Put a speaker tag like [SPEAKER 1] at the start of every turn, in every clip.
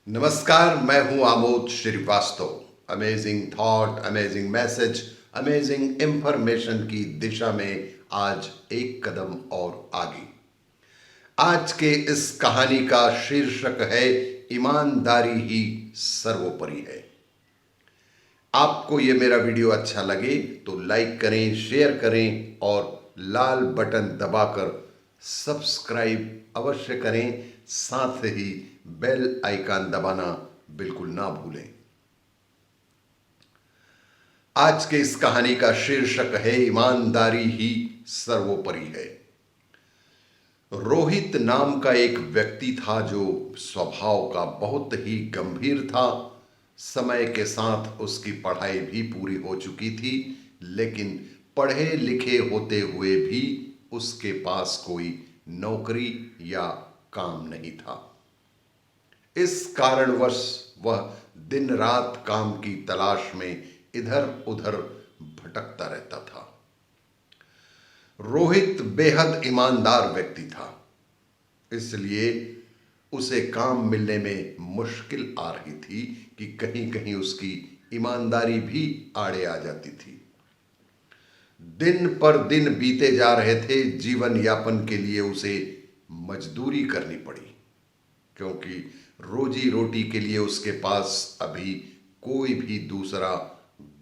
[SPEAKER 1] नमस्कार, मैं हूं Amod Srivastava. Amazing thought, amazing message, amazing information की दिशा में आज एक कदम और आगे। आज के इस कहानी का शीर्षक है ईमानदारी ही सर्वोपरि है। आपको ये मेरा वीडियो अच्छा लगे तो लाइक करें, शेयर करें और लाल बटन दबाकर सब्सक्राइब अवश्य करें। साथ ही बेल आइकन दबाना बिल्कुल ना भूलें। आज के इस कहानी का शीर्षक है ईमानदारी ही सर्वोपरि है। रोहित नाम का एक व्यक्ति था जो स्वभाव का बहुत ही गंभीर था। समय के साथ उसकी पढ़ाई भी पूरी हो चुकी थी, लेकिन पढ़े लिखे होते हुए भी उसके पास कोई नौकरी या काम नहीं था। इस कारणवश वह दिन रात काम की तलाश में इधर उधर भटकता रहता था। रोहित बेहद ईमानदार व्यक्ति था, इसलिए उसे काम मिलने में मुश्किल आ रही थी कि कहीं कहीं उसकी ईमानदारी भी आड़े आ जाती थी। दिन पर दिन बीते जा रहे थे। जीवन यापन के लिए उसे मजदूरी करनी पड़ी, क्योंकि रोजी रोटी के लिए उसके पास अभी कोई भी दूसरा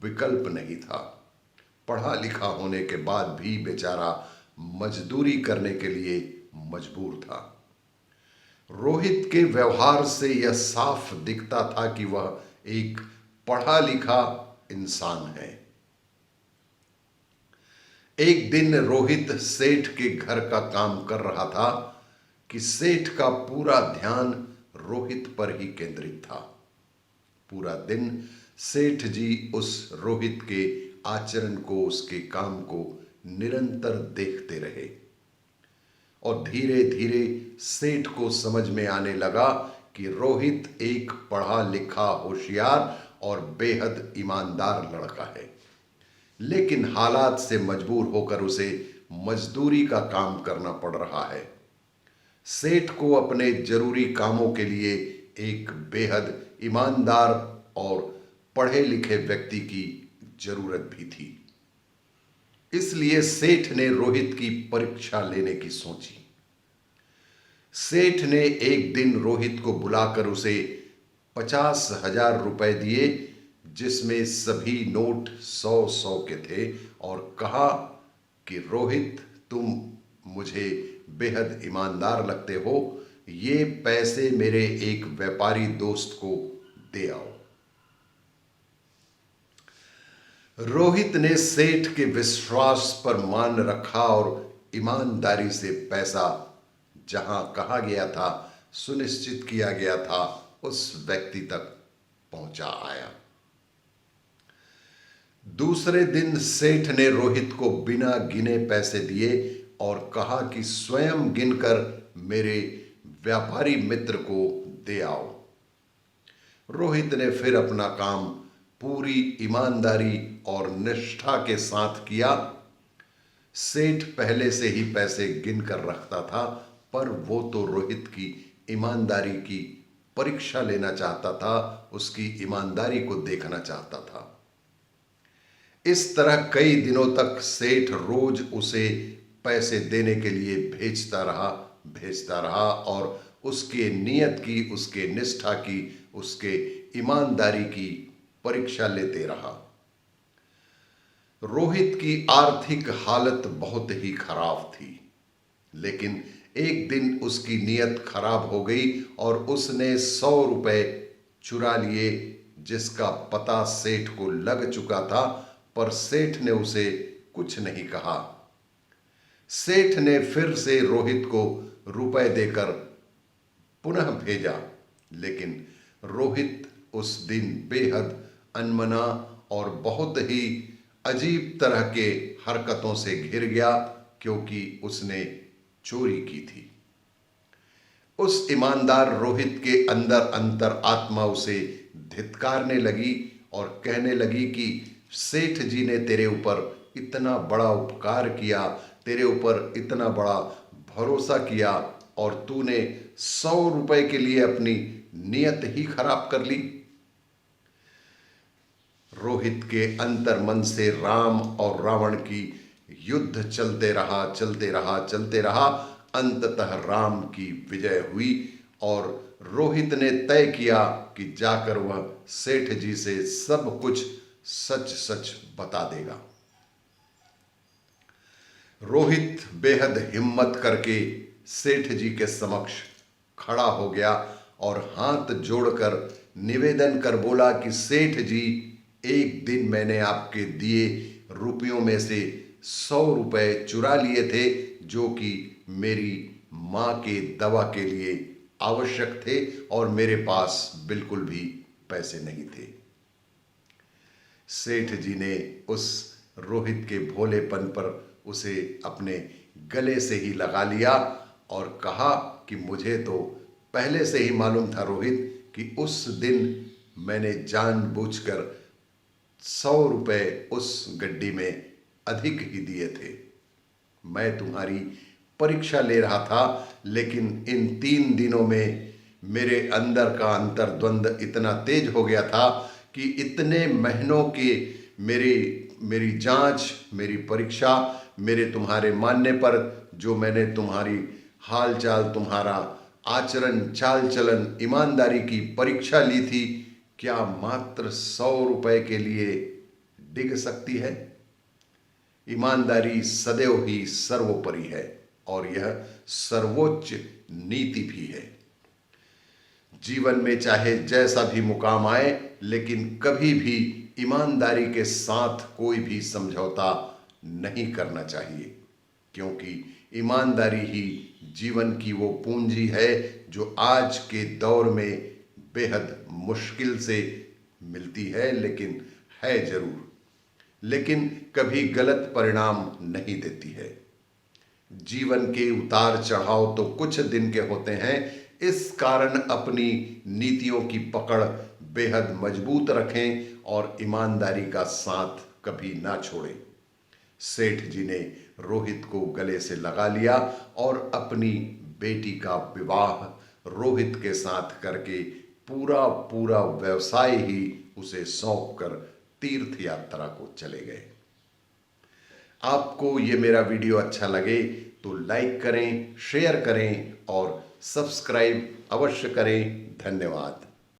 [SPEAKER 1] विकल्प नहीं था। पढ़ा लिखा होने के बाद भी बेचारा मजदूरी करने के लिए मजबूर था। रोहित के व्यवहार से यह साफ दिखता था कि वह एक पढ़ा लिखा इंसान है। एक दिन रोहित सेठ के घर का काम कर रहा था कि सेठ का पूरा ध्यान रोहित पर ही केंद्रित था। पूरा दिन सेठ जी उस रोहित के आचरण को, उसके काम को निरंतर देखते रहे और धीरे धीरे सेठ को समझ में आने लगा कि रोहित एक पढ़ा लिखा, होशियार और बेहद ईमानदार लड़का है, लेकिन हालात से मजबूर होकर उसे मजदूरी का काम करना पड़ रहा है। सेठ को अपने जरूरी कामों के लिए एक बेहद ईमानदार और पढ़े लिखे व्यक्ति की जरूरत भी थी। इसलिए सेठ ने रोहित की परीक्षा लेने की सोची। सेठ ने एक दिन रोहित को बुलाकर उसे 50,000 रुपए दिए, जिसमें सभी नोट 100-100 के थे, और कहा कि रोहित, तुम मुझे बेहद ईमानदार लगते हो, ये पैसे मेरे एक व्यापारी दोस्त को दे आओ। रोहित ने सेठ के विश्वास पर मान रखा और ईमानदारी से पैसा जहां कहा गया था, सुनिश्चित किया गया था, उस व्यक्ति तक पहुंचा आया। दूसरे दिन सेठ ने रोहित को बिना गिने पैसे दिए और कहा कि स्वयं गिनकर मेरे व्यापारी मित्र को दे आओ। रोहित ने फिर अपना काम पूरी ईमानदारी और निष्ठा के साथ किया। सेठ पहले से ही पैसे गिन कर रखता था, पर वो तो रोहित की ईमानदारी की परीक्षा लेना चाहता था, उसकी ईमानदारी को देखना चाहता था। इस तरह कई दिनों तक सेठ रोज उसे पैसे देने के लिए भेजता रहा और उसके नियत की, उसके निष्ठा की, उसके ईमानदारी की परीक्षा लेते रहा। रोहित की आर्थिक हालत बहुत ही खराब थी, लेकिन एक दिन उसकी नीयत खराब हो गई और उसने 100 रुपए चुरा लिए, जिसका पता सेठ को लग चुका था, पर सेठ ने उसे कुछ नहीं कहा। सेठ ने फिर से रोहित को रुपए देकर पुनः भेजा, लेकिन रोहित उस दिन बेहद अनमना और बहुत ही अजीब तरह के हरकतों से घिर गया, क्योंकि उसने चोरी की थी। उस ईमानदार रोहित के अंदर अंतर आत्मा उसे धिक्कारने लगी और कहने लगी कि सेठ जी ने तेरे ऊपर इतना बड़ा उपकार किया, तेरे ऊपर इतना बड़ा भरोसा किया, और तूने 100 रुपए के लिए अपनी नियत ही खराब कर ली। रोहित के अंतर्मन से राम और रावण की युद्ध चलते रहा। अंततः राम की विजय हुई और रोहित ने तय किया कि जाकर वह सेठ जी से सब कुछ सच सच बता देगा। रोहित बेहद हिम्मत करके सेठ जी के समक्ष खड़ा हो गया और हाथ जोड़कर निवेदन कर बोला कि सेठ जी, एक दिन मैंने आपके दिए रुपयों में से 100 रुपए चुरा लिए थे, जो कि मेरी माँ के दवा के लिए आवश्यक थे और मेरे पास बिल्कुल भी पैसे नहीं थे। सेठ जी ने उस रोहित के भोलेपन पर उसे अपने गले से ही लगा लिया और कहा कि मुझे तो पहले से ही मालूम था रोहित कि उस दिन मैंने जानबूझकर 100 रुपए उस गड्डी में अधिक ही दिए थे। मैं तुम्हारी परीक्षा ले रहा था, लेकिन इन 3 दिनों में मेरे अंदर का अंतर्द्वंद इतना तेज हो गया था कि इतने महीनों के मेरी जांच, मेरी परीक्षा, मेरे तुम्हारे मानने पर जो मैंने तुम्हारी हाल चाल, तुम्हारा आचरण, चाल चलन, ईमानदारी की परीक्षा ली थी, क्या मात्र 100 रुपए के लिए डिग सकती है? ईमानदारी सदैव ही सर्वोपरि है और यह सर्वोच्च नीति भी है। जीवन में चाहे जैसा भी मुकाम आए, लेकिन कभी भी ईमानदारी के साथ कोई भी समझौता नहीं करना चाहिए, क्योंकि ईमानदारी ही जीवन की वो पूंजी है जो आज के दौर में बेहद मुश्किल से मिलती है, लेकिन है जरूर, लेकिन कभी गलत परिणाम नहीं देती है। जीवन के उतार चढ़ाव तो कुछ दिन के होते हैं, इस कारण अपनी नीतियों की पकड़ बेहद मजबूत रखें और ईमानदारी का साथ कभी ना छोड़ें। सेठ जी ने रोहित को गले से लगा लिया और अपनी बेटी का विवाह रोहित के साथ करके पूरा व्यवसाय ही उसे सौंपकर तीर्थ यात्रा को चले गए। आपको ये मेरा वीडियो अच्छा लगे तो लाइक करें, शेयर करें और सब्सक्राइब अवश्य करें। धन्यवाद।